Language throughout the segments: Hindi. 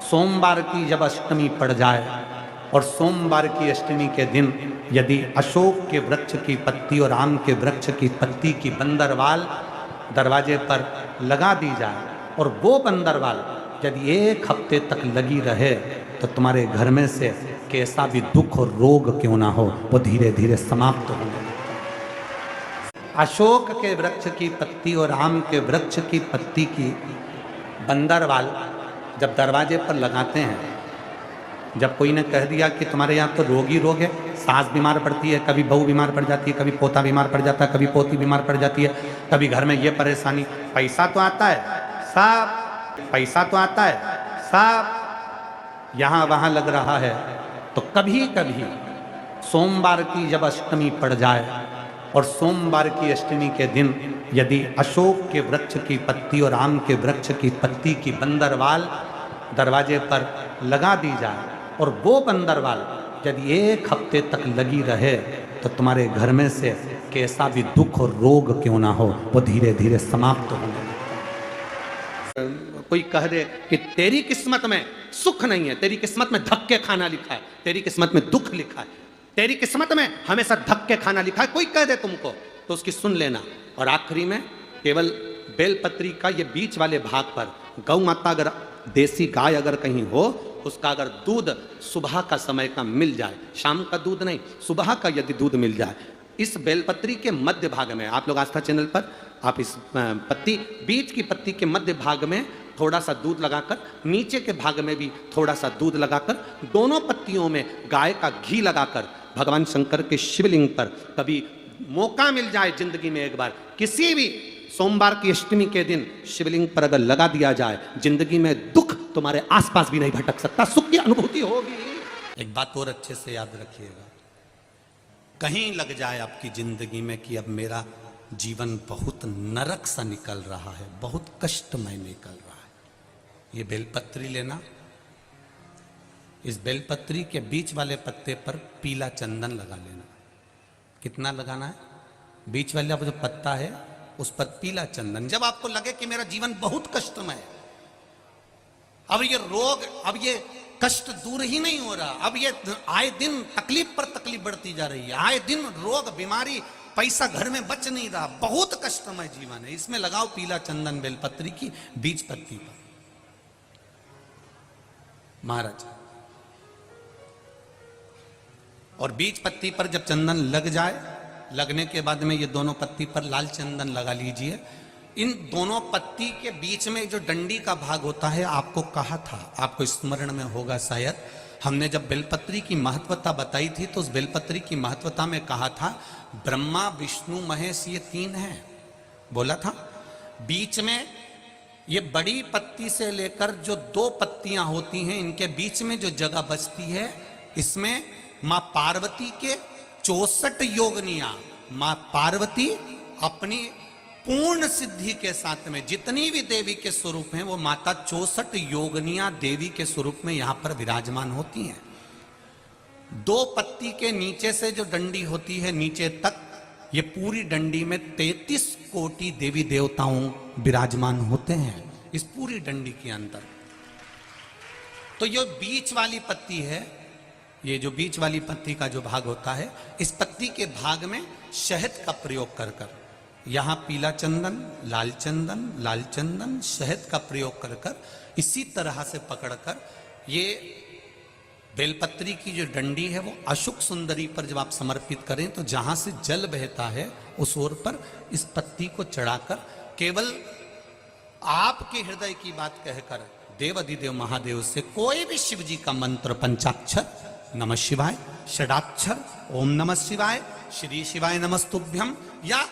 सोमवार की जब अष्टमी पड़ जाए और सोमवार की अष्टमी के दिन यदि अशोक के वृक्ष की पत्ती और आम के वृक्ष की पत्ती की बंदरवाल दरवाजे पर लगा दी जाए और वो बंदरवाल यदि एक हफ्ते तक लगी रहे तो तुम्हारे घर में से कैसा भी दुख और रोग क्यों ना हो वो धीरे धीरे समाप्त होने लगता है। अशोक के वृक्ष की पत्ती और आम के वृक्ष की पत्ती की बंदरवाल जब दरवाजे पर लगाते हैं, जब कोई ने कह दिया कि तुम्हारे यहाँ तो रोग ही रोग है, सास बीमार पड़ती है, कभी बहू बीमार पड़ जाती है, कभी पोता बीमार पड़ जाता है, कभी पोती बीमार पड़ जाती है, कभी घर में ये परेशानी, पैसा तो आता है सब, पैसा तो आता है सब यहाँ वहाँ लग रहा है, तो कभी कभी सोमवार की जब अष्टमी पड़ जाए और सोमवार की अष्टमी के दिन यदि अशोक के वृक्ष की पत्ती और आम के वृक्ष की पत्ती की बंदरवाल दरवाजे पर लगा दी जाए और वो बंदरवाल यदि एक हफ्ते तक लगी रहे तो तुम्हारे घर में से कैसा भी दुख और रोग क्यों ना हो वो धीरे धीरे समाप्त होने लगता है। कोई कह दे कि तेरी किस्मत में सुख नहीं है, तेरी किस्मत में धक्के खाना लिखा है, तेरी किस्मत में दुख लिखा है, तेरी किस्मत में हमेशा धक्के खाना लिखा है, कोई कह दे तुमको तो उसकी सुन लेना। और आखिरी में केवल बेलपत्री का ये बीच वाले भाग पर गौ माता अगर देसी गाय अगर कहीं हो, उसका अगर दूध सुबह का समय का मिल जाए, शाम का दूध नहीं, सुबह का यदि दूध मिल जाए, इस बेलपत्री के मध्य भाग में, आप लोग आस्था चैनल पर आप इस पत्ती बीच की पत्ती के मध्य भाग में थोड़ा सा दूध लगाकर, नीचे के भाग में भी थोड़ा सा दूध लगाकर, दोनों पत्तियों में गाय का घी लगाकर भगवान शंकर के शिवलिंग पर कभी मौका मिल जाए जिंदगी में एक बार, किसी भी सोमवार की अष्टमी के दिन शिवलिंग पर अगर लगा दिया जाए, जिंदगी में दुख तुम्हारे आसपास भी नहीं भटक सकता, सुख की अनुभूति होगी। एक बात और अच्छे से याद रखिएगा, कहीं लग जाए आपकी जिंदगी में कि अब मेरा जीवन बहुत नरक सा निकल रहा है, बहुत कष्टमय निकल रहा है, ये बेलपत्री लेना, इस बेलपत्री के बीच वाले पत्ते पर पीला चंदन लगा लेना। कितना लगाना है? बीच वाला जो पत्ता है उस पर पीला चंदन। जब आपको लगे कि मेरा जीवन बहुत कष्टमय है, अब ये रोग, अब ये कष्ट दूर ही नहीं हो रहा, अब ये आए दिन तकलीफ पर तकलीफ बढ़ती जा रही है, आए दिन रोग बीमारी, पैसा घर में बच नहीं रहा, बहुत कष्टमय जीवन है, इसमें लगाओ पीला चंदन बेलपत्री की बीज पत्ती पर। महाराज, और बीज पत्ती पर जब चंदन लग जाए, लगने के बाद में ये दोनों पत्ती पर लाल चंदन लगा लीजिए। इन दोनों पत्ती के बीच में जो डंडी का भाग होता है, आपको कहा था, आपको स्मरण में होगा शायद, हमने जब बेलपत्री की महत्वता बताई थी तो उस बेलपत्री की महत्वता में कहा था ब्रह्मा विष्णु महेश ये तीन हैं, बोला था। बीच में ये बड़ी पत्ती से लेकर जो दो पत्तियां होती हैं, इनके बीच में जो जगह बचती है, इसमें मां पार्वती के 64 योगनियां, मां पार्वती अपनी पूर्ण सिद्धि के साथ में जितनी भी देवी के स्वरूप हैं, वो माता 64 योगनियां देवी के स्वरूप में यहां पर विराजमान होती हैं। दो पत्ती के नीचे से जो डंडी होती है नीचे तक, ये पूरी डंडी में 33 कोटि देवी देवताओं विराजमान होते हैं इस पूरी डंडी के अंदर। तो ये बीच वाली पत्ती है, ये जो बीच वाली पत्ती का जो भाग होता है, इस पत्ती के भाग में शहद का प्रयोग कर कर, यहां पीला चंदन, लाल चंदन, लाल चंदन, शहद का प्रयोग कर कर, इसी तरह से पकड़कर ये बेलपत्री की जो डंडी है वो अशुक सुंदरी पर जब आप समर्पित करें तो जहां से जल बहता है उस ओर पर इस पत्ती को चढ़ाकर केवल आपके हृदय की बात कहकर देवाधिदेव महादेव से कोई भी शिव जी का मंत्र, पंचाक्षर नमः शिवाय, षडाक्षर ओम नमः शिवाय, श्री शिवाय नमस्तुभ्यम, या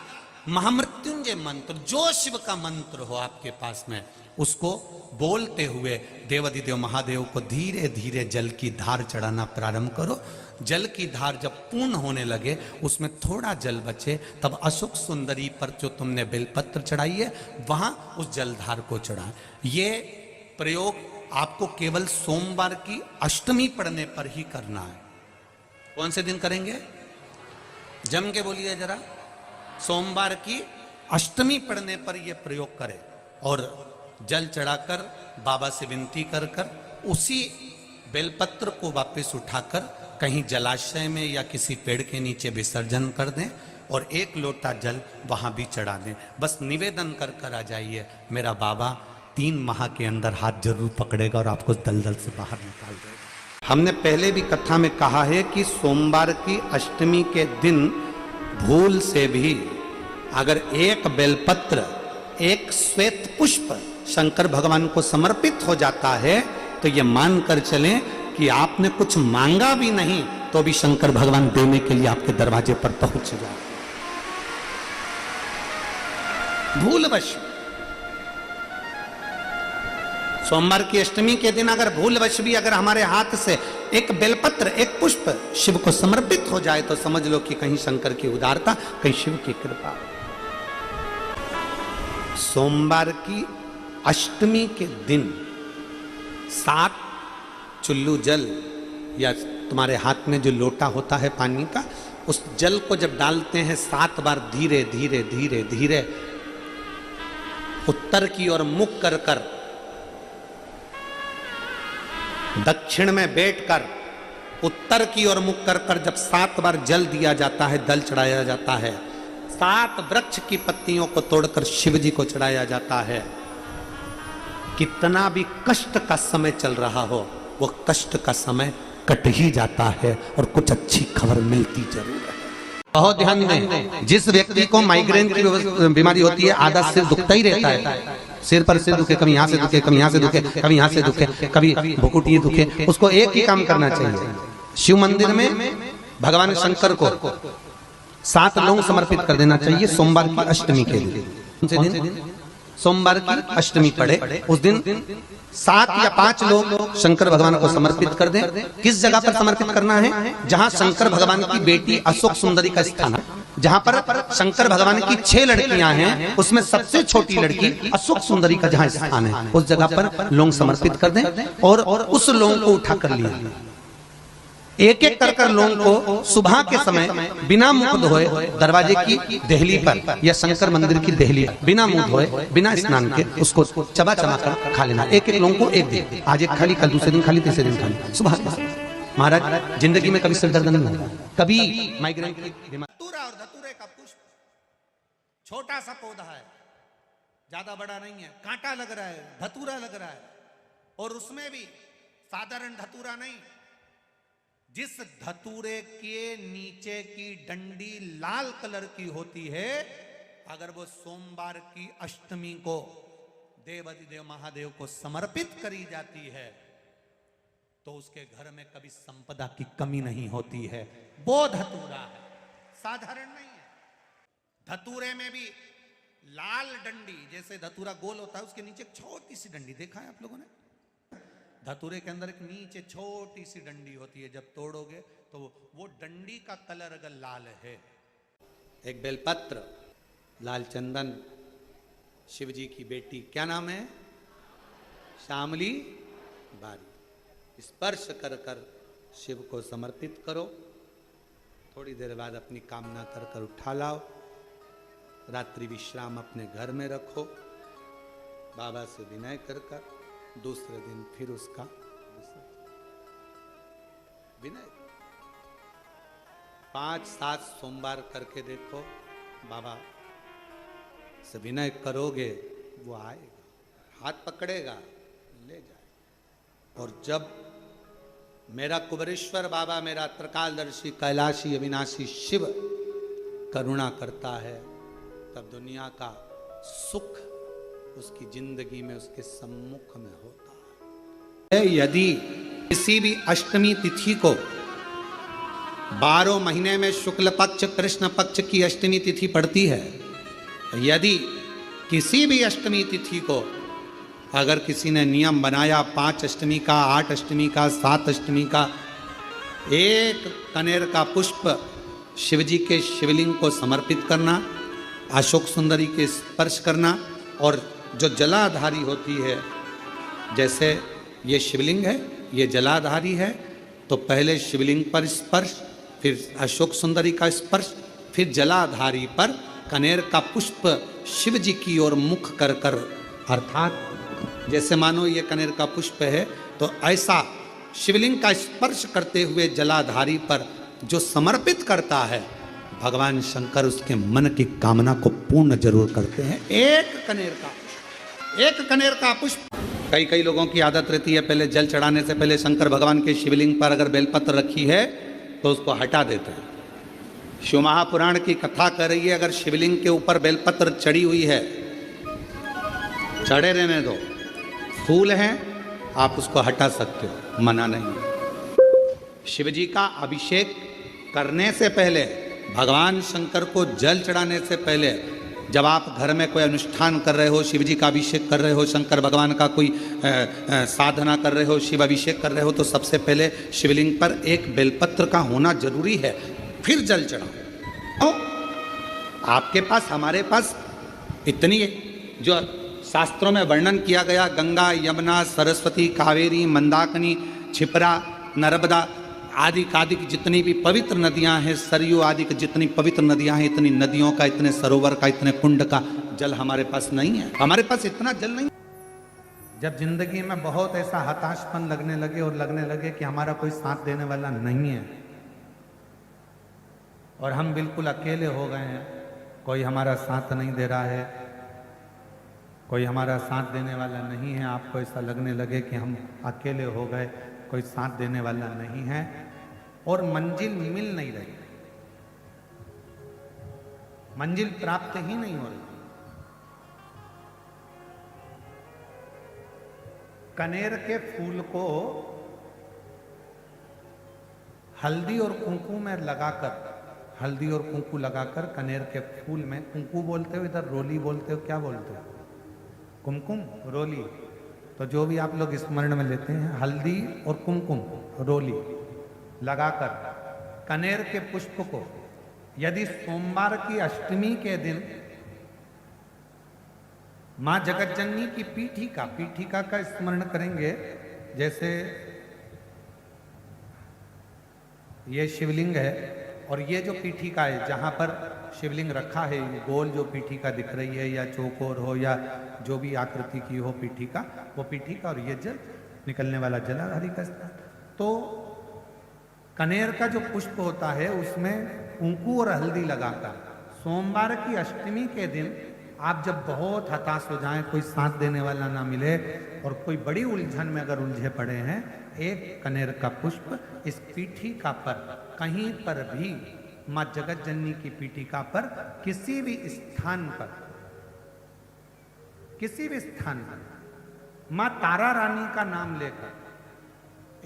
महामृत्युंजय मंत्र, जो शिव का मंत्र हो आपके पास में, उसको बोलते हुए देवाधिदेव महादेव को धीरे धीरे जल की धार चढ़ाना प्रारंभ करो। जल की धार जब पूर्ण होने लगे, उसमें थोड़ा जल बचे, तब अशोक सुंदरी पर जो तुमने बेलपत्र चढ़ाई है वहां उस जलधार को चढ़ा। ये प्रयोग आपको केवल सोमवार की अष्टमी पड़ने पर ही करना है। कौन से दिन करेंगे? जम के बोलिए जरा। सोमवार की अष्टमी पड़ने पर यह प्रयोग करें और जल चढ़ाकर बाबा से विनती कर कर उसी बेलपत्र को वापस उठाकर कहीं जलाशय में या किसी पेड़ के नीचे विसर्जन कर दें और 1 लोटा जल वहां भी चढ़ा दें। बस निवेदन कर कर आ जाइए, मेरा बाबा 3 माह के अंदर हाथ जरूर पकड़ेगा और आपको दलदल से बाहर निकाल देगा। हमने पहले भी कथा में कहा है कि सोमवार की अष्टमी के दिन भूल से भी अगर 1 बेलपत्र, 1 श्वेत पुष्प शंकर भगवान को समर्पित हो जाता है तो ये मानकर चलें कि आपने कुछ मांगा भी नहीं तो भी शंकर भगवान देने के लिए आपके दरवाजे पर पहुंच जाए। भूलवश सोमवार की अष्टमी के दिन अगर भूलवश भी अगर हमारे हाथ से 1 बेलपत्र, 1 पुष्प शिव को समर्पित हो जाए तो समझ लो कि कहीं शंकर की उदारता, कहीं शिव की कृपा। सोमवार की अष्टमी के दिन 7 चुल्लू जल या तुम्हारे हाथ में जो लोटा होता है पानी का, उस जल को जब डालते हैं 7 बार धीरे धीरे धीरे धीरे उत्तर की ओर मुख कर कर, दक्षिण में बैठकर उत्तर की ओर मुख कर कर जब 7 बार जल दिया जाता है, दल चढ़ाया जाता है, 7 वृक्ष की पत्तियों को तोड़कर शिव जी को चढ़ाया जाता है। कितना भी कष्ट का समय चल रहा हो, वो कष्ट का समय कट ही जाता है और कुछ अच्छी खबर मिलती जरूर है। बहुत ध्यान दें, जिस व्यक्ति को माइग्रेन की बीमारी होती है, आधा सिर दुखता ही रहता है, सिर पर सिर दुखे, कभी यहां से दुखे, कभी यहां से दुखे, कभी यहां से दुखे, कभी भुकुटी दुखे, उसको एक ही काम करना चाहिए, शिव मंदिर में भगवान शंकर को 7 लौंग समर्पित कर देना चाहिए। सोमवार की अष्टमी के दिन, सोमवार की अष्टमी पड़े उस दिन 7 या 5 लोग शंकर भगवान को समर्पित कर दें। किस जगह पर समर्पित करना है? जहां शंकर भगवान की बेटी अशोक सुंदरी का स्थान है, जहां पर शंकर भगवान की 6 लड़कियां हैं, उसमें सबसे छोटी लड़की अशोक सुंदरी का जहां स्थान है, उस जगह पर लौंग समर्पित कर दें और उस लौंग को उठा कर लिया। एक एक कर कर लौंग को सुबह के समय बिना मुख धोए दरवाजे की देहली पर या शंकर मंदिर की देहली पर बिना मुंह धोए, बिना स्नान के उसको चबा चबा कर खा लेना। एक एक लौंग को एक दिन, आज एक खाली, कल दूसरे दिन खाली, तीसरे दिन खाली, सुबह। महाराज जिंदगी में कभी सिर दर्द नहीं होगा, कभी माइग्रेन की बीमारी। धतूरा और धतूरे का पुष्प छोटा सा पौधा है, ज्यादा बड़ा नहीं है, कांटा लग रहा है, धतूरा लग रहा है, और उसमें भी साधारण धतूरा नहीं, जिस धतूरे के नीचे की डंडी लाल कलर की होती है, अगर वो सोमवार की अष्टमी को देवाधिदेव महादेव को समर्पित करी जाती है तो उसके घर में कभी संपदा की कमी नहीं होती है। वो धतूरा है, साधारण नहीं है। धतूरे में भी लाल डंडी, जैसे धतूरा गोल होता है उसके नीचे एक छोटी सी डंडी, देखा है आप लोगों ने? धतूरे के अंदर एक नीचे छोटी सी डंडी होती है, जब तोड़ोगे तो वो डंडी का कलर अगर लाल है। एक बेलपत्र, लाल चंदन, शिव जी की बेटी, क्या नाम है? श्यामली बारी, स्पर्श कर कर शिव को समर्पित करो। थोड़ी देर बाद अपनी कामना कर कर उठा लाओ, रात्रि विश्राम अपने घर में रखो, बाबा से विनय कर कर दूसरे दिन फिर उसका विनय। 5-7 सोमवार करके देखो, बाबा से विनय करोगे, वो आएगा, हाथ पकड़ेगा, ले जाए। और जब मेरा कुबरेश्वर बाबा, मेरा त्रिकालदर्शी कैलाशी अविनाशी शिव करुणा करता है, तब दुनिया का सुख उसकी जिंदगी में, उसके सम्मुख में होता है। यदि किसी भी अष्टमी तिथि को 12 महीने में शुक्ल पक्ष कृष्ण पक्ष की अष्टमी तिथि पड़ती है, यदि किसी भी अष्टमी तिथि को अगर किसी ने नियम बनाया 5 अष्टमी का, 8 अष्टमी का, 7 अष्टमी का, 1 कनेर का पुष्प शिवजी के शिवलिंग को समर्पित करना, अशोक सुंदरी के स्पर्श करना, और जो जलाधारी होती है, जैसे ये शिवलिंग है, ये जलाधारी है, तो पहले शिवलिंग पर स्पर्श, फिर अशोक सुंदरी का स्पर्श, फिर जलाधारी पर कनेर का पुष्प शिव जी की ओर मुख कर कर, अर्थात जैसे मानो ये कनेर का पुष्प है, तो ऐसा शिवलिंग का स्पर्श करते हुए जलाधारी पर जो समर्पित करता है, भगवान शंकर उसके मन की कामना को पूर्ण जरूर करते हैं। एक कनेर का पुष्प। कई लोगों की आदत रहती है, पहले जल चढ़ाने से पहले शंकर भगवान के शिवलिंग पर अगर बेलपत्र रखी है तो उसको हटा देते हैं। शिव महापुराण की कथा कर रही है, अगर शिवलिंग के ऊपर बेलपत्र चढ़ी हुई है, चढ़े रहने दो, फूल हैं, आप उसको हटा सकते हो, मना नहीं। शिव जी का अभिषेक करने से पहले, भगवान शंकर को जल चढ़ाने से पहले, जब आप घर में कोई अनुष्ठान कर रहे हो, शिव जी का अभिषेक कर रहे हो, शंकर भगवान का कोई साधना कर रहे हो, शिव अभिषेक कर रहे हो, तो सबसे पहले शिवलिंग पर एक बेलपत्र का होना जरूरी है, फिर जल चढ़ाओ। आपके पास, हमारे पास इतनी जो शास्त्रों में वर्णन किया गया, गंगा, यमुना, सरस्वती, कावेरी, मंदाकिनी, क्षिप्रा, नर्मदा आदि की जितनी भी पवित्र नदियां हैं, सरयू आदि की जितनी पवित्र नदियां हैं, इतनी नदियों का, इतने सरोवर का, इतने कुंड का जल हमारे पास नहीं है। हमारे पास इतना जल नहीं। जब जिंदगी में बहुत ऐसा हताशपन लगने लगे कि हमारा कोई साथ देने वाला नहीं है और हम बिल्कुल अकेले हो गए हैं, कोई हमारा साथ नहीं दे रहा है, कोई हमारा साथ देने वाला नहीं है, आपको ऐसा लगने लगे कि हम अकेले हो गए, कोई साथ देने वाला नहीं है और मंजिल मिल नहीं रही, मंजिल प्राप्त ही नहीं हो रही। कनेर के फूल को हल्दी और कुंकू में लगाकर, हल्दी और कुंकू लगाकर कनेर के फूल में, कुंकू बोलते हो, इधर रोली बोलते हो, क्या बोलते हो? कुमकुम, रोली। तो जो भी आप लोग स्मरण में लेते हैं, हल्दी और कुमकुम, रोली लगाकर कनेर के पुष्प को यदि सोमवार की अष्टमी के दिन मां जगतजननी की पीठिका का स्मरण करेंगे, जैसे ये शिवलिंग है और ये जो पीठिका है जहां पर शिवलिंग रखा है, ये गोल जो पीठिका दिख रही है या चौकोर हो या जो भी आकृति की हो पीठिका, वो पीठिका और ये जल निकलने वाला जलाधारी का स्थान। तो कनेर का जो पुष्प होता है उसमें कुंकू और हल्दी लगाकर सोमवार की अष्टमी के दिन आप जब बहुत हताश हो जाएं, कोई साथ देने वाला ना मिले और कोई बड़ी उलझन में अगर उलझे पड़े हैं, एक कनेर का पुष्प इस पीठिका पर, कहीं पर भी मां जगतजननी की पीठिका पर, किसी भी स्थान पर मां तारा रानी का नाम लेकर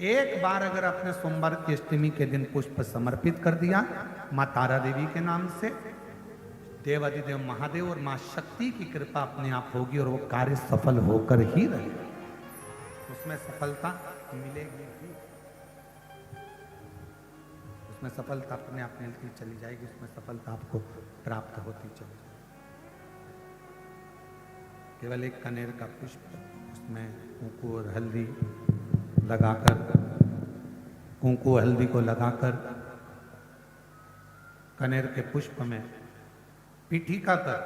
एक बार अगर अपने सोमवार की अष्टमी के दिन पुष्प समर्पित कर दिया मां तारा देवी के नाम से, देवाधिदेव महादेव और मां शक्ति की कृपा अपने आप होगी और वो कार्य सफल होकर ही रहेगा, उसमें सफलता मिलेगी ही, उसमें सफलता अपने आप मिलती चली जाएगी, उसमें सफलता आपको प्राप्त होती चली जाएगी। केवल एक कनेर का पुष्प, उसमें कुंकू और हल्दी लगाकर, कुंकू हल्दी को लगाकर कनेर के पुष्प में पीठिका पर,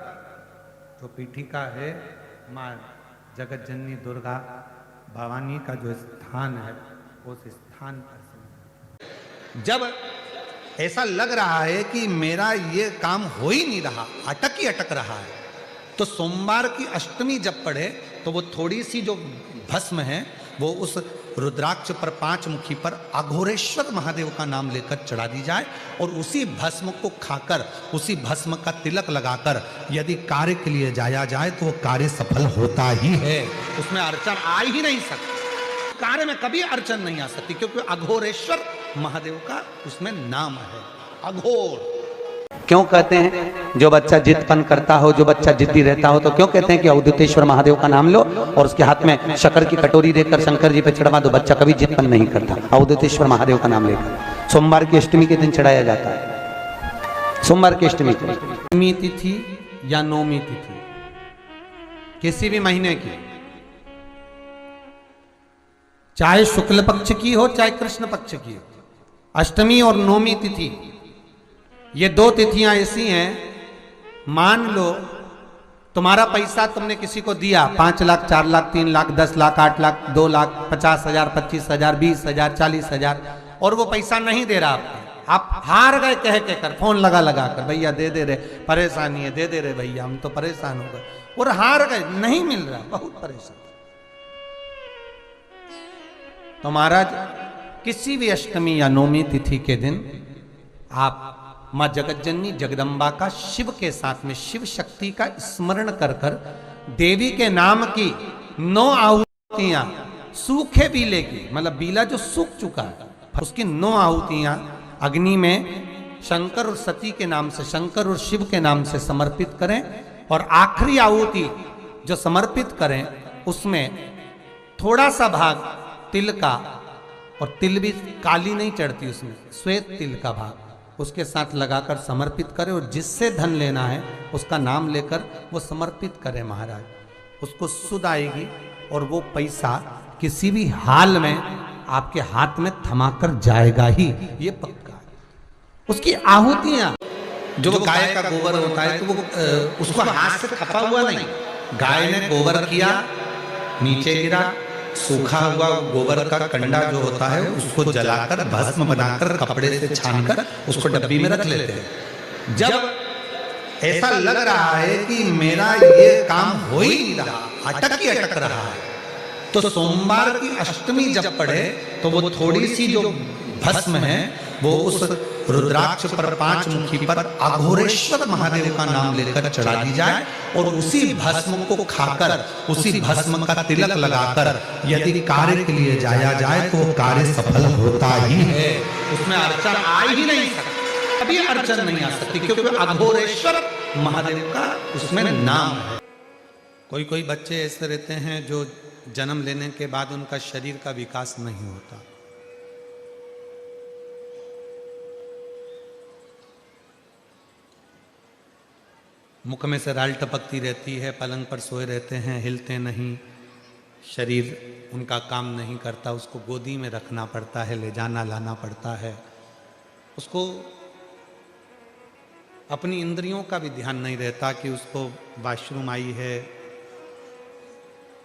जो पीठिका है माँ जगतजननी दुर्गा भवानी का जो स्थान है, उस स्थान पर जब ऐसा लग रहा है कि मेरा ये काम हो ही नहीं रहा, अटक रहा है, तो सोमवार की अष्टमी जब पढ़े तो वो थोड़ी सी जो भस्म है वो उस रुद्राक्ष पर, 5 मुखी पर अघोरेश्वर महादेव का नाम लेकर चढ़ा दी जाए और उसी भस्म को खाकर, उसी भस्म का तिलक लगाकर यदि कार्य के लिए जाया जाए तो वो कार्य सफल होता ही है, उसमें अड़चन आ ही नहीं सकती, कार्य में कभी अड़चन नहीं आ सकती, क्योंकि अघोरेश्वर महादेव का उसमें नाम है, अघोर। क्यों कहते हैं जो बच्चा जिदपन करता हो, जो बच्चा जिद्दी रहता हो, तो क्यों कहते हैं कि अवधूतेश्वर महादेव का नाम लो और उसके हाथ में शक्कर की कटोरी देकर शंकर जी पे चढ़वा दो, बच्चा कभी जिदपन नहीं करता। अवधूतेश्वर महादेव का नाम लेकर सोमवार की अष्टमी के दिन चढ़ाया जाता है। सोमवार की अष्टमी तिथि या नौमी तिथि किसी भी महीने की, चाहे शुक्ल पक्ष की हो चाहे कृष्ण पक्ष की हो, अष्टमी और नौमी तिथि ये 2 तिथियां ऐसी हैं, मान लो तुम्हारा पैसा तुमने किसी को दिया 5 लाख, 4 लाख, 3 लाख, 10 लाख, 8 लाख, 2 लाख, 50,000, 25,000, 20,000, 40,000 और वो पैसा नहीं दे रहा आपको, आप हार गए कह के कर, फोन लगा लगा कर, भैया दे दे रहे, परेशानी है, दे दे रहे भैया, हम तो परेशान हो गए, और हार गए, नहीं मिल रहा, बहुत परेशान। तो महाराज किसी भी अष्टमी या नवमी तिथि के दिन आप मां जगतजननी जगदम्बा का शिव के साथ में शिव शक्ति का स्मरण कर कर देवी के नाम की 9 आहुतियां सूखे बीले की, मतलब बीला जो सूख चुका है उसकी 9 आहुतियां अग्नि में शंकर और सती के नाम से, शंकर और शिव के नाम से समर्पित करें, और आखिरी आहुति जो समर्पित करें उसमें थोड़ा सा भाग तिल का, और तिल भी काली नहीं चढ़ती उसमें, श्वेत तिल का भाग उसके साथ लगाकर समर्पित करें, और जिससे धन लेना है उसका नाम लेकर वो समर्पित करें महाराज, उसको सुध आएगी और वो पैसा किसी भी हाल में आपके हाथ में थमाकर जाएगा ही, ये पक्का है। उसकी आहुतियां जो गाय का गोबर होता है तो वो उसको हाथ से थपा हुआ नहीं, गाय ने गोबर किया, नीचे गिरा, सूखा हुआ गोबर का कंडा जो होता है उसको जलाकर भस्म बनाकर कपड़े से छानकर उसको डब्बी में रख लेते हैं। जब ऐसा लग रहा है कि मेरा ये काम हो ही नहीं रहा, अटक रहा है, तो सोमवार की अष्टमी जब पड़े तो वो थोड़ी सी जो भस्म है वो उस रुद्राक्ष पर 5 मुखी पर अघोरेश्वर महादेव का नाम लेकर चढ़ा दी जाए, और उसी भस्म को खाकर, उसी भस्म का तिलक लगाकर यदि कार्य के लिए जाया जाए तो कार्य सफल होता ही है, उसमें अड़चन आ ही नहीं सकती, अभी अड़चन नहीं आ सकती, क्योंकि अघोरेश्वर महादेव का उसमें नाम है। कोई कोई बच्चे ऐसे रहते हैं जो जन्म लेने के बाद उनका शरीर का विकास नहीं होता, मुख में से राल टपकती रहती है, पलंग पर सोए रहते हैं, हिलते नहीं, शरीर उनका काम नहीं करता, उसको गोदी में रखना पड़ता है, ले जाना लाना पड़ता है, उसको अपनी इंद्रियों का भी ध्यान नहीं रहता कि उसको वॉशरूम आई है,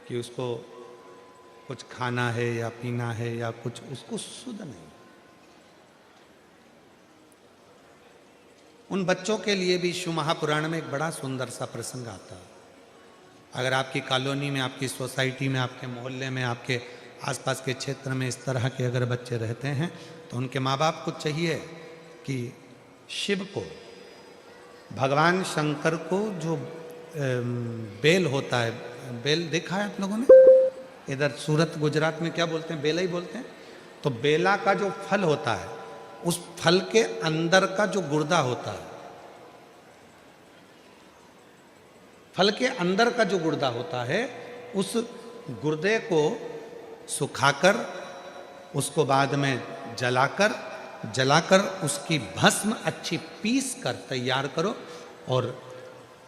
कि उसको कुछ खाना है या पीना है या कुछ, उसको सुध नहीं। उन बच्चों के लिए भी शिव महापुराण में एक बड़ा सुंदर सा प्रसंग आता है। अगर आपकी कॉलोनी में, आपकी सोसाइटी में, आपके मोहल्ले में, आपके आसपास के क्षेत्र में इस तरह के अगर बच्चे रहते हैं तो उनके माँ बाप को चाहिए कि शिव को, भगवान शंकर को जो बेल होता है, बेल देखा है आप लोगों ने, इधर सूरत गुजरात में क्या बोलते हैं, बेला ही बोलते हैं, तो बेला का जो फल होता है उस फल के अंदर का जो गुर्दा होता है, फल के अंदर का जो गुर्दा होता है, उस गुर्दे को सुखाकर उसको बाद में जलाकर उसकी भस्म अच्छी पीस कर तैयार करो, और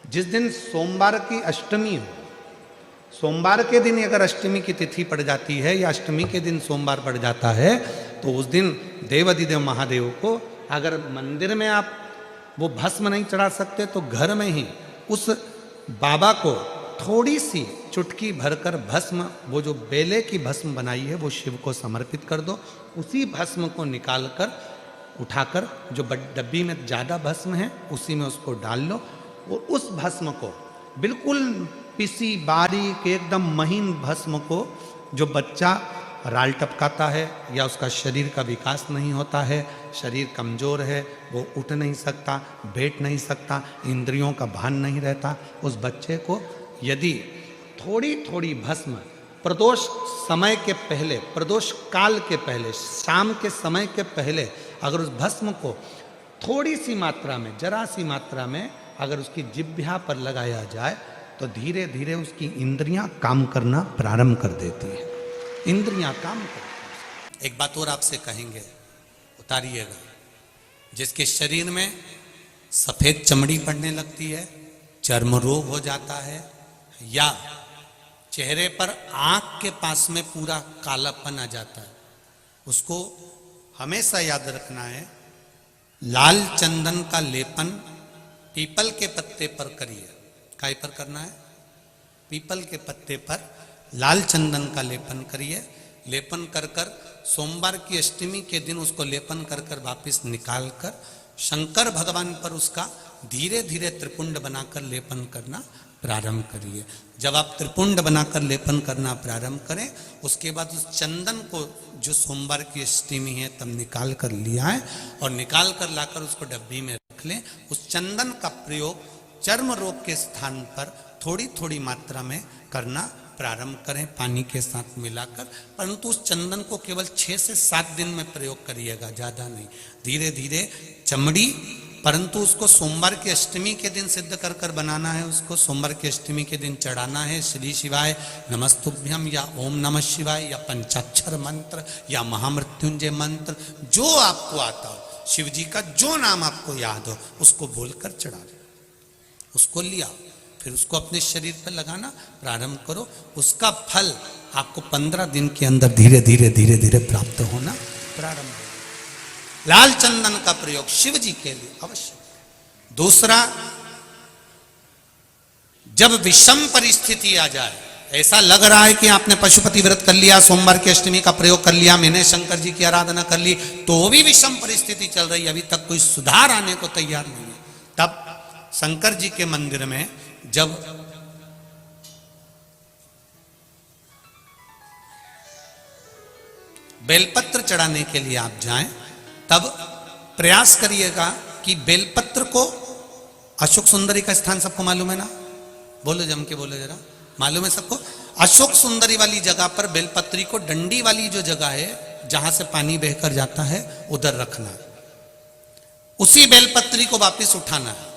जिस दिन सोमवार की अष्टमी हो, सोमवार के दिन अगर अष्टमी की तिथि पड़ जाती है या अष्टमी के दिन सोमवार पड़ जाता है तो उस दिन देवाधिदेव महादेव को, अगर मंदिर में आप वो भस्म नहीं चढ़ा सकते तो घर में ही उस बाबा को थोड़ी सी चुटकी भरकर भस्म, वो जो बेले की भस्म बनाई है वो शिव को समर्पित कर दो। उसी भस्म को निकालकर उठाकर जो डब्बी में ज़्यादा भस्म है उसी में उसको डाल लो, और उस भस्म को बिल्कुल पिसी बारीक एकदम महीन भस्म को, जो बच्चा राल टपकाता है या उसका शरीर का विकास नहीं होता है, शरीर कमज़ोर है, वो उठ नहीं सकता, बैठ नहीं सकता, इंद्रियों का भान नहीं रहता, उस बच्चे को यदि थोड़ी थोड़ी भस्म प्रदोष समय के पहले, प्रदोष काल के पहले, शाम के समय के पहले अगर उस भस्म को थोड़ी सी मात्रा में, जरा सी मात्रा में अगर उसकी जिह्वा पर लगाया जाए तो धीरे धीरे उसकी इंद्रियां काम करना प्रारंभ कर देती है, इंद्रियां काम करती हैं। एक बात और आपसे कहेंगे, उतारिएगा, जिसके शरीर में सफ़ेद चमड़ी पड़ने लगती है, चर्म रोग हो जाता है, या चेहरे पर आँख के पास में पूरा कालापन आ जाता है, उसको हमेशा याद रखना है, लाल चंदन का लेपन पीपल के पत्ते पर करिए, काय पर करना है? पीपल के पत्ते पर लाल चंदन का लेपन करिए। लेपन कर कर सोमवार की अष्टमी के दिन उसको लेपन कर कर वापिस निकाल कर शंकर भगवान पर उसका धीरे धीरे त्रिपुंड बनाकर लेपन करना प्रारंभ करिए। जब आप त्रिपुंड बनाकर लेपन करना प्रारंभ करें, उसके बाद उस चंदन को जो सोमवार की अष्टमी है तब निकाल कर लिया है और निकाल कर लाकर उसको डब्बी में रख लें। उस चंदन का प्रयोग चर्म रोग के स्थान पर थोड़ी थोड़ी मात्रा में करना प्रारंभ करें, पानी के साथ मिलाकर। परंतु उस चंदन को केवल 6 से 7 दिन में प्रयोग करिएगा, ज़्यादा नहीं। धीरे धीरे चमड़ी, परंतु उसको सोमवार की अष्टमी के दिन सिद्ध कर कर बनाना है। उसको सोमवार की अष्टमी के दिन चढ़ाना है श्री शिवाय नमस्तुभ्यम या ओम नमः शिवाय या पंचाक्षर मंत्र या महामृत्युंजय मंत्र, जो आपको आता हो, शिव जी का जो नाम आपको याद हो उसको बोलकर चढ़ा दो। उसको लिया, फिर उसको अपने शरीर पर लगाना प्रारंभ करो। उसका फल आपको 15 दिन के अंदर धीरे धीरे धीरे धीरे प्राप्त होना प्रारंभ हो। लाल चंदन का प्रयोग शिव जी के लिए अवश्य। दूसरा, जब विषम परिस्थिति आ जाए, ऐसा लग रहा है कि आपने पशुपति व्रत कर लिया, सोमवार की अष्टमी का प्रयोग कर लिया, मैंने शंकर जी की आराधना कर ली, तो भी विषम परिस्थिति चल रही है, अभी तक कोई सुधार आने को तैयार नहीं है, तब शंकर जी के मंदिर में जब बेलपत्र चढ़ाने के लिए आप जाएं, तब प्रयास करिएगा कि बेलपत्र को, अशोक सुंदरी का स्थान सबको मालूम है ना? बोलो, जम के बोलो जरा, मालूम है सबको? अशोक सुंदरी वाली जगह पर बेलपत्री को डंडी वाली जो जगह है जहां से पानी बहकर जाता है उधर रखना है। उसी बेलपत्री को वापस उठाना है।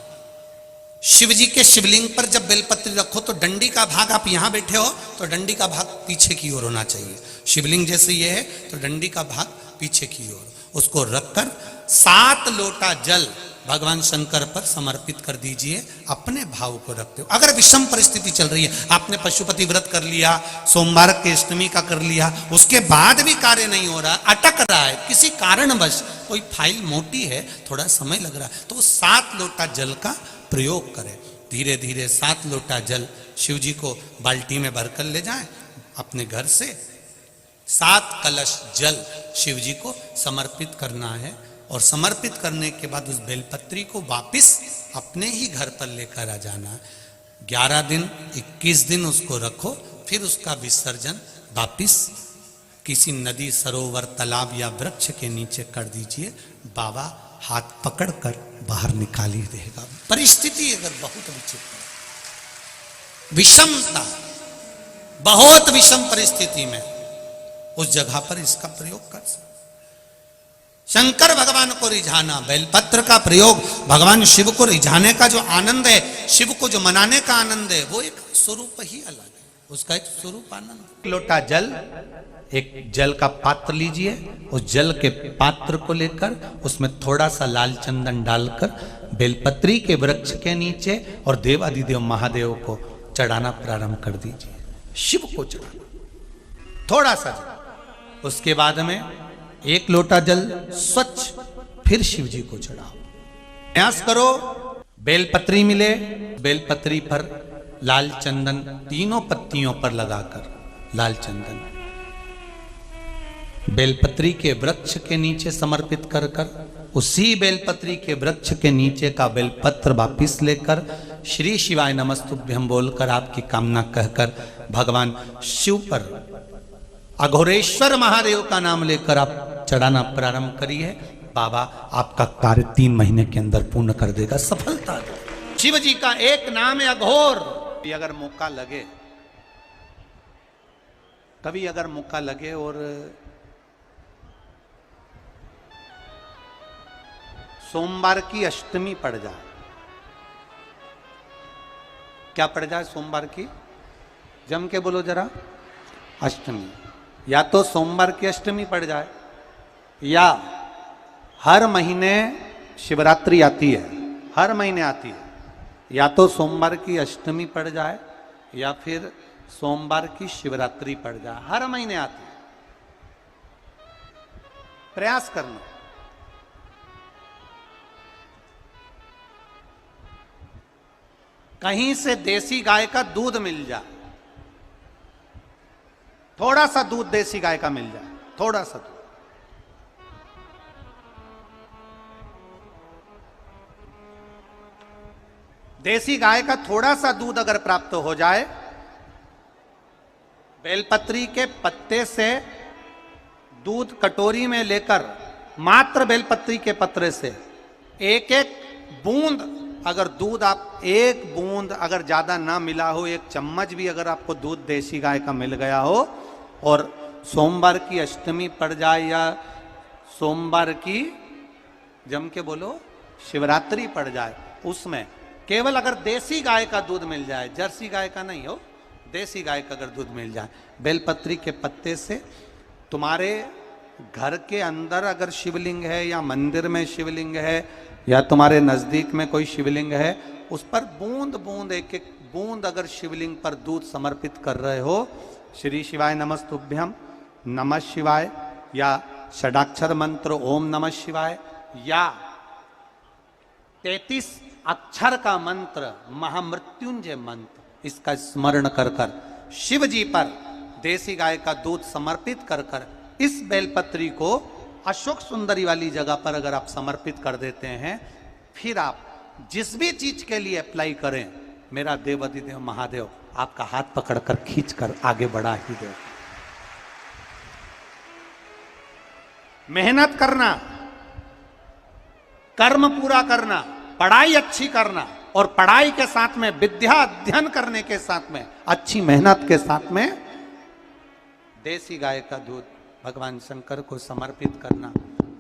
शिव जी के शिवलिंग पर जब बेलपत्री रखो तो डंडी का भाग, आप यहां बैठे हो तो डंडी का भाग पीछे की ओर होना चाहिए। शिवलिंग जैसे ये है तो डंडी का भाग पीछे की ओर, उसको रखकर 7 लोटा जल भगवान शंकर पर समर्पित कर दीजिए, अपने भाव को रखते हो। अगर विषम परिस्थिति चल रही है, आपने पशुपति व्रत कर लिया, सोमवार की अष्टमी का कर लिया, उसके बाद भी कार्य नहीं हो रहा, अटक रहा है किसी कारणवश, कोई फाइल मोटी है, थोड़ा समय लग रहा है, तो 7 लोटा जल का प्रयोग करें। धीरे धीरे 7 लोटा जल शिव जी को बाल्टी में भरकर ले जाएं अपने घर से। 7 कलश जल शिव जी को समर्पित करना है और समर्पित करने के बाद उस बेलपत्री को वापिस अपने ही घर पर लेकर आ जाना है। 11 दिन 21 दिन उसको रखो, फिर उसका विसर्जन वापिस किसी नदी, सरोवर, तालाब या वृक्ष के नीचे कर दीजिए। बाबा हाथ पकड़कर बाहर निकाल ही देगा। परिस्थिति अगर बहुत विचित्र, विषमता, बहुत विषम परिस्थिति में उस जगह पर इसका प्रयोग कर सकते। शंकर भगवान को रिझाना, बेलपत्र का प्रयोग भगवान शिव को रिझाने का जो आनंद है, शिव को जो मनाने का आनंद है, वो एक स्वरूप ही अलग है, उसका एक स्वरूप आनंद। एक लोटा जल, एक जल का पात्र लीजिए, उस जल के पात्र को लेकर उसमें थोड़ा सा लाल चंदन डालकर बेलपत्री के वृक्ष के नीचे और देवादिदेव महादेव को चढ़ाना प्रारंभ कर दीजिए। शिव को चढ़ाना थोड़ा सा जल, उसके बाद में 1 लोटा जल स्वच्छ फिर शिव जी को चढ़ाओ। प्रयास करो बेलपत्री मिले, बेलपत्री पर लाल चंदन तीनों पत्तियों पर लगाकर लाल चंदन बेलपत्री के वृक्ष के नीचे समर्पित कर कर उसी बेलपत्री के वृक्ष के नीचे का बेलपत्र वापिस लेकर श्री शिवाय नमस्तुभ्यं बोलकर आपकी कामना कहकर भगवान शिव पर, अघोरेश्वर महादेव का नाम लेकर आप चढ़ाना प्रारंभ करिए। बाबा आपका कार्य 3 महीने के अंदर पूर्ण कर देगा, सफलता देगा। शिव जी का एक नाम है अघोर। अगर मौका लगे, कभी अगर मौका लगे और सोमवार की अष्टमी पड़ जाए, क्या पड़ जाए? सोमवार की, जम के बोलो जरा, अष्टमी। या तो सोमवार की अष्टमी पड़ जाए, या हर महीने शिवरात्रि आती है, हर महीने आती है, या तो सोमवार की अष्टमी पड़ जाए या फिर सोमवार की शिवरात्रि पड़ जाए, हर महीने आती है। प्रयास करना। कहीं से देसी गाय का दूध मिल जाए, थोड़ा सा दूध देसी गाय का मिल जाए, थोड़ा सा दूध, देसी गाय का थोड़ा सा दूध अगर प्राप्त हो जाए, बेलपत्री के पत्ते से दूध कटोरी में लेकर, मात्र बेलपत्री के पत्रे से एक एक बूंद अगर दूध, आप एक बूंद अगर ज्यादा ना मिला हो, एक चम्मच भी अगर आपको दूध देसी गाय का मिल गया हो, और सोमवार की अष्टमी पड़ जाए या सोमवार की, जम के बोलो, शिवरात्रि पड़ जाए, उसमें केवल अगर देसी गाय का दूध मिल जाए, जर्सी गाय का नहीं हो, देसी गाय का अगर दूध मिल जाए, बेलपत्री के पत्ते से, तुम्हारे घर के अंदर अगर शिवलिंग है या मंदिर में शिवलिंग है या तुम्हारे नजदीक में कोई शिवलिंग है, उस पर बूंद बूंद, एक एक बूंद अगर शिवलिंग पर दूध समर्पित कर रहे हो, श्री शिवाय नमस्तुभ्यम, नमः शिवाय, या षडाक्षर मंत्र ओम नमः शिवाय, या 33 अक्षर का मंत्र महामृत्युंजय मंत्र, इसका स्मरण कर कर शिव जी पर देसी गाय का दूध समर्पित कर कर इस बेलपत्री को अशोक सुंदरी वाली जगह पर अगर आप समर्पित कर देते हैं, फिर आप जिस भी चीज के लिए अप्लाई करें, मेरा देवाधिदेव महादेव आपका हाथ पकड़कर खींचकर आगे बढ़ा ही दे। मेहनत करना, कर्म पूरा करना, पढ़ाई अच्छी करना, और पढ़ाई के साथ में विद्या अध्ययन करने के साथ में अच्छी मेहनत के साथ में देसी गाय का दूध भगवान शंकर को समर्पित करना,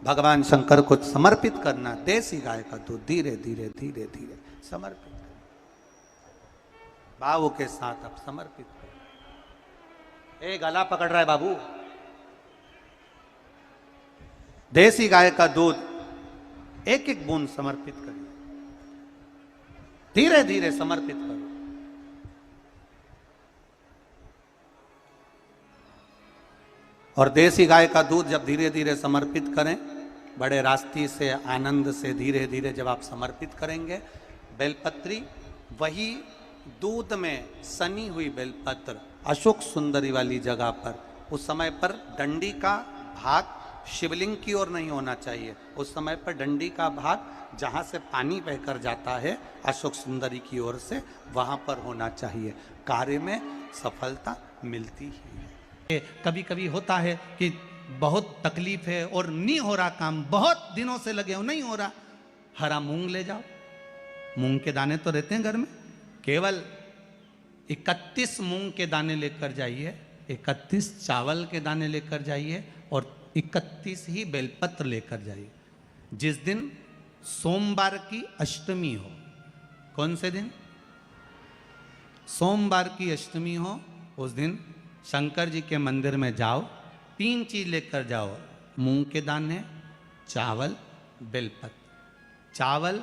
भगवान शंकर को समर्पित करना, देसी गाय का दूध धीरे धीरे धीरे धीरे समर्पित करना, भावों के साथ आप समर्पित करें। ए गला पकड़ रहा है बाबू, देसी गाय का दूध एक एक बूंद समर्पित करिए, धीरे धीरे समर्पित करो। और देसी गाय का दूध जब धीरे धीरे समर्पित करें, बड़े रास्ती से, आनंद से धीरे धीरे जब आप समर्पित करेंगे, बेलपत्री वही दूध में सनी हुई बेलपत्र अशोक सुंदरी वाली जगह पर, उस समय पर डंडी का भाग शिवलिंग की ओर नहीं होना चाहिए, उस समय पर डंडी का भाग जहाँ से पानी बहकर जाता है अशोक सुंदरी की ओर से, वहाँ पर होना चाहिए। कार्य में सफलता मिलती ही है। कभी कभी होता है कि बहुत तकलीफ है और नहीं हो रहा काम, बहुत दिनों से लगे हो, नहीं हो रहा, हरा मूंग ले जाओ, मूंग के दाने तो रहते हैं घर में, केवल 31 मूंग के दाने लेकर जाइए, 31 चावल के दाने लेकर जाइए, और 31 ही बेलपत्र लेकर जाइए। जिस दिन सोमवार की अष्टमी हो, कौन से दिन? सोमवार की अष्टमी हो, उस दिन शंकर जी के मंदिर में जाओ, 3 चीज लेकर जाओ, मूंग के दाने, चावल, बेलपत्र। चावल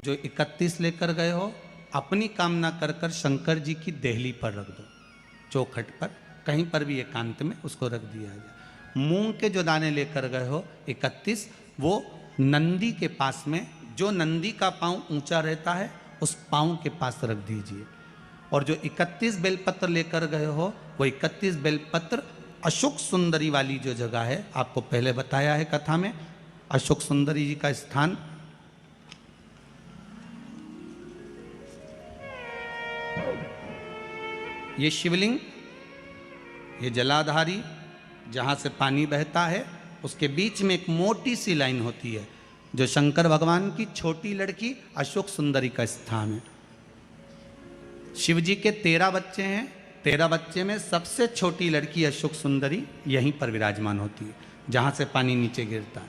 जो 31 लेकर गए हो, अपनी कामना कर कर शंकर जी की देहली पर रख दो, चौखट पर, कहीं पर भी एकांत में उसको रख दिया जाए। मूंग के जो दाने लेकर गए हो 31, वो नंदी के पास में, जो नंदी का पांव ऊंचा रहता है उस पांव के पास रख दीजिए। और जो 31 बेलपत्र लेकर गए हो, वो 31 बेलपत्र अशोक सुंदरी वाली जो जगह है, आपको पहले बताया है कथा में, अशोक सुंदरी जी का स्थान ये शिवलिंग, ये जलाधारी जहाँ से पानी बहता है, उसके बीच में एक मोटी सी लाइन होती है, जो शंकर भगवान की छोटी लड़की अशोक सुंदरी का स्थान है। शिव जी के 13 बच्चे हैं, 13 बच्चे में सबसे छोटी लड़की अशोक सुंदरी यहीं पर विराजमान होती है, जहाँ से पानी नीचे गिरता है।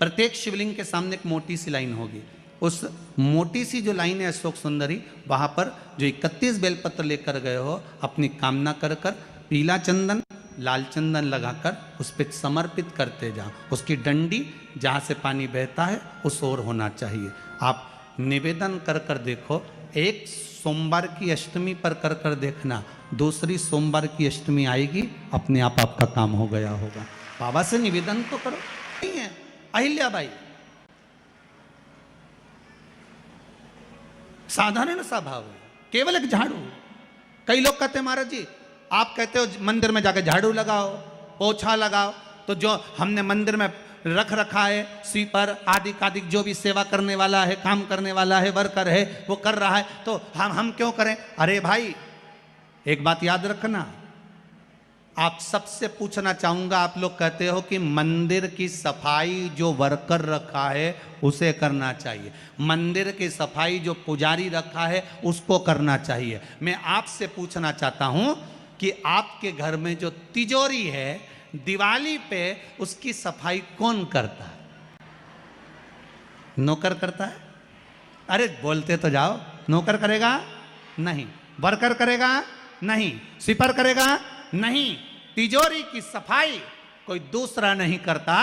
प्रत्येक शिवलिंग के सामने एक मोटी सी लाइन होगी, उस मोटी सी जो लाइन है अशोक सुंदरी, वहाँ पर जो 31 बेलपत्र लेकर गए हो, अपनी कामना कर कर पीला चंदन, लाल चंदन लगाकर उस पर समर्पित करते जाओ। उसकी डंडी जहाँ से पानी बहता है उस ओर होना चाहिए। आप निवेदन कर कर देखो, एक सोमवार की अष्टमी पर कर कर देखना, दूसरी सोमवार की अष्टमी आएगी, अपने आप आपका काम हो गया होगा। बाबा से निवेदन तो करो। नहीं है अहिल्याबाई, साधारण सा भाव है, केवल एक झाड़ू। कई लोग कहते हैं महाराज जी आप कहते हो मंदिर में जाके झाड़ू लगाओ, पोछा लगाओ, तो जो हमने मंदिर में रख रखा है स्वीपर आदि आदि जो भी सेवा करने वाला है, काम करने वाला है, वर्कर है, वो कर रहा है, तो हम क्यों करें? अरे भाई एक बात याद रखना, आप सबसे पूछना चाहूंगा, आप लोग कहते हो कि मंदिर की सफाई जो वर्कर रखा है उसे करना चाहिए, मंदिर की सफाई जो पुजारी रखा है उसको करना चाहिए। मैं आपसे पूछना चाहता हूं कि आपके घर में जो तिजोरी है दिवाली पे उसकी सफाई कौन करता है? नौकर करता है? अरे बोलते तो जाओ। नौकर करेगा? नहीं। वर्कर करेगा? नहीं। स्वीपर करेगा? नहीं। तिजोरी की सफाई कोई दूसरा नहीं करता,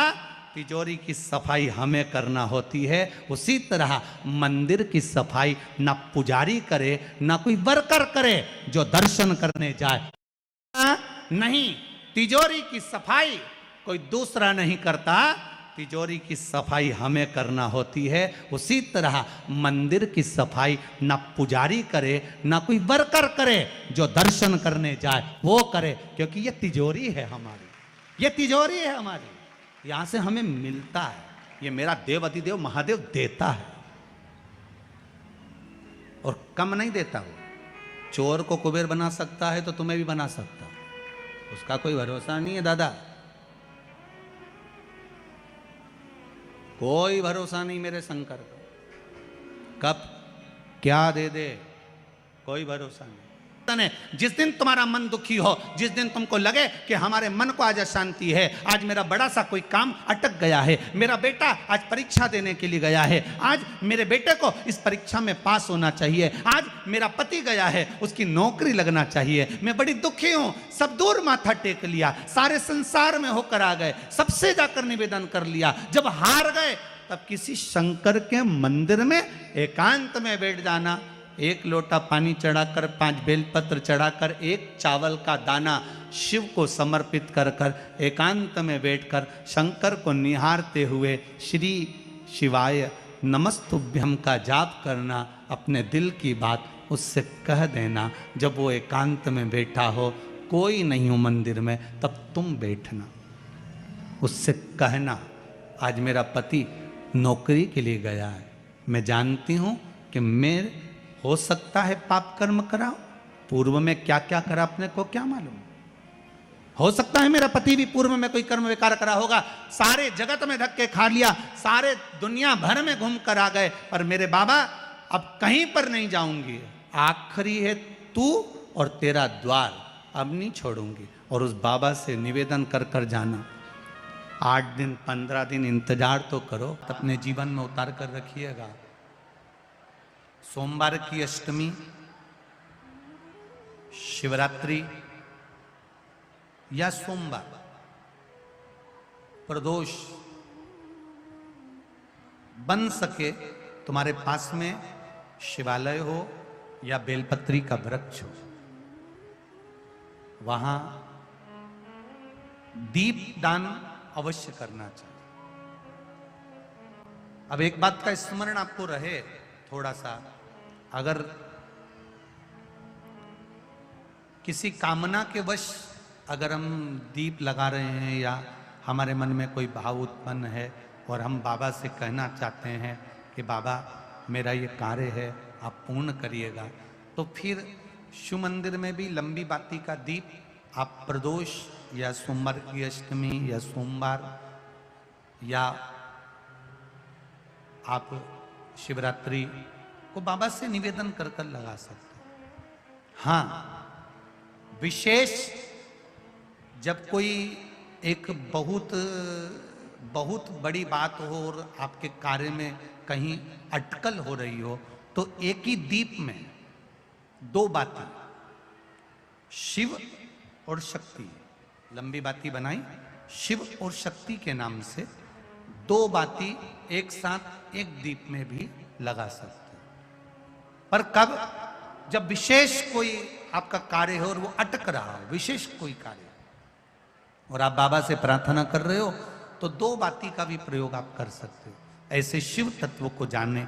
तिजोरी की सफाई हमें करना होती है। उसी तरह मंदिर की सफाई ना पुजारी करे ना कोई वर्कर करे जो दर्शन करने जाए, नहीं, तिजोरी की सफाई कोई दूसरा नहीं करता, तिजोरी की सफाई हमें करना होती है। उसी तरह मंदिर की सफाई ना पुजारी करे ना कोई वर्कर करे, जो दर्शन करने जाए वो करे, क्योंकि ये तिजोरी है हमारी, ये तिजोरी है हमारी, यहां से हमें मिलता है, ये मेरा देव अधिदेव महादेव देता है और कम नहीं देता। वो चोर को कुबेर बना सकता है तो तुम्हें भी बना सकता, उसका कोई भरोसा नहीं है दादा, कोई भरोसा नहीं मेरे शंकर का, कब क्या दे दे कोई भरोसा नहीं। जिस दिन तुम्हारा मन दुखी हो, जिस दिन तुमको लगे कि हमारे मन को आज अशांति है, आज मेरा बड़ा सा कोई काम अटक गया है, मेरा बेटा आज परीक्षा देने के लिए गया है, आज मेरे बेटे को इस परीक्षा में पास होना चाहिए, आज मेरा पति गया है उसकी नौकरी लगना चाहिए, मैं बड़ी दुखी हूं, सब दूर माथा टेक लिया, सारे संसार में होकर आ गए, सबसे जाकर निवेदन कर लिया, जब हार गए तब किसी शंकर के मंदिर में एकांत में बैठ जाना, एक लोटा पानी चढ़ाकर, 5 बेलपत्र चढ़ाकर, एक चावल का दाना शिव को समर्पित कर कर एकांत में बैठकर शंकर को निहारते हुए श्री शिवाय नमस्तुभ्यम का जाप करना, अपने दिल की बात उससे कह देना। जब वो एकांत में बैठा हो, कोई नहीं हो मंदिर में, तब तुम बैठना, उससे कहना आज मेरा पति नौकरी के लिए गया है, मैं जानती हूँ कि मैं हो सकता है पाप कर्म कराओ, पूर्व में क्या क्या करा अपने को क्या मालूम, हो सकता है मेरा पति भी पूर्व में कोई कर्म विकार करा होगा, सारे जगत में धक्के खा लिया, सारे दुनिया भर में घूम कर आ गए, पर मेरे बाबा अब कहीं पर नहीं जाऊंगी, आखिरी है तू और तेरा द्वार, अब नहीं छोड़ूंगी। और उस बाबा से निवेदन कर कर जाना, 8 दिन 15 दिन इंतजार तो करो, अपने जीवन में उतार कर रखिएगा। सोमवार की अष्टमी, शिवरात्रि या सोमवार, प्रदोष, बन सके तुम्हारे पास में शिवालय हो या बेलपत्री का वृक्ष हो, वहां दीप दान अवश्य करना चाहिए। अब एक बात का स्मरण आपको रहे थोड़ा सा, अगर किसी कामना के वश अगर हम दीप लगा रहे हैं या हमारे मन में कोई भाव उत्पन्न है और हम बाबा से कहना चाहते हैं कि बाबा मेरा ये कार्य है आप पूर्ण करिएगा, तो फिर शिव मंदिर में भी लंबी बाती का दीप आप प्रदोष या सोमवार की अष्टमी या सोमवार या आप शिवरात्रि को बाबा से निवेदन कर कर लगा सकते हैं। हाँ, विशेष जब कोई एक बहुत बड़ी बात हो और आपके कार्य में कहीं अटकल हो रही हो, तो एक ही दीप में 2 बाती, शिव और शक्ति, लंबी बाती बनाई शिव और शक्ति के नाम से, 2 बाती एक साथ एक दीप में भी लगा सकते हैं। पर कब? जब विशेष कोई आपका कार्य हो और वो अटक रहा हो, विशेष कोई कार्य, और आप बाबा से प्रार्थना कर रहे हो, तो 2 बाती का भी प्रयोग आप कर सकते हो। ऐसे शिव तत्व को जानने